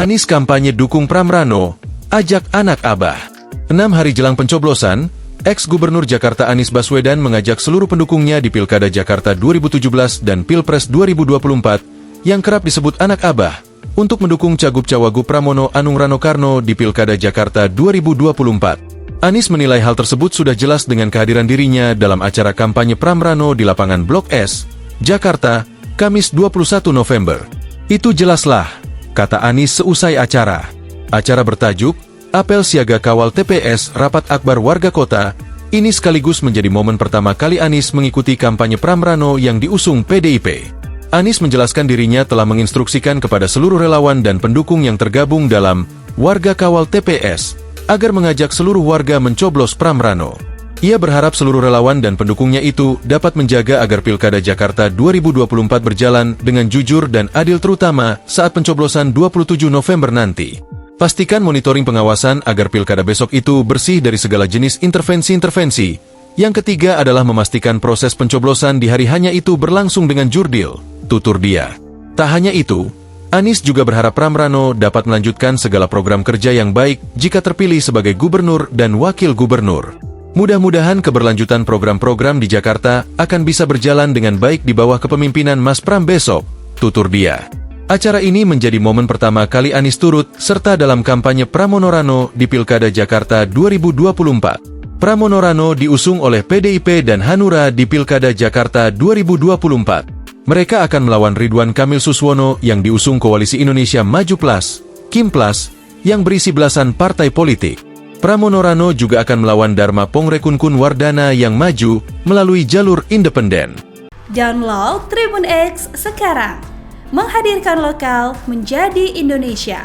Anies kampanye dukung Pram Rano, ajak anak Abah. 6 hari jelang pencoblosan, ex-Gubernur Jakarta Anies Baswedan mengajak seluruh pendukungnya di Pilkada Jakarta 2017 dan Pilpres 2024, yang kerap disebut anak Abah, untuk mendukung Cagup-Cawagup Pramono Anung Rano Karno di Pilkada Jakarta 2024. Anies menilai hal tersebut sudah jelas dengan kehadiran dirinya dalam acara kampanye Pram Rano di lapangan Blok S, Jakarta, Kamis 21 November. Itu jelaslah, kata Anies seusai acara. Acara bertajuk, Apel Siaga Kawal TPS Rapat Akbar Warga Kota. Ini sekaligus menjadi momen pertama kali Anies mengikuti kampanye Pram Rano yang diusung PDIP. Anies menjelaskan dirinya telah menginstruksikan kepada seluruh relawan dan pendukung yang tergabung dalam Warga Kawal TPS, agar mengajak seluruh warga mencoblos Pram Rano. Ia berharap seluruh relawan dan pendukungnya itu dapat menjaga agar Pilkada Jakarta 2024 berjalan dengan jujur dan adil, terutama saat pencoblosan 27 November nanti. Pastikan monitoring pengawasan agar Pilkada besok itu bersih dari segala jenis intervensi-intervensi. Yang ketiga adalah memastikan proses pencoblosan di hari hanya itu berlangsung dengan jurdil, tutur dia. Tak hanya itu, Anies juga berharap Pram Rano dapat melanjutkan segala program kerja yang baik jika terpilih sebagai gubernur dan wakil gubernur. Mudah-mudahan keberlanjutan program-program di Jakarta akan bisa berjalan dengan baik di bawah kepemimpinan Mas Pram besok, tutur dia. Acara ini menjadi momen pertama kali Anies turut serta dalam kampanye Pramono Rano di Pilkada Jakarta 2024. Pramono Rano diusung oleh PDIP dan Hanura di Pilkada Jakarta 2024. Mereka akan melawan Ridwan Kamil Suswono yang diusung Koalisi Indonesia Maju Plus, Kim Plus, yang berisi belasan partai politik. Pramono Rano juga akan melawan Dharma Pongrekun Wardana yang maju melalui jalur independen. Download Tribun X sekarang, menghadirkan lokal menjadi Indonesia.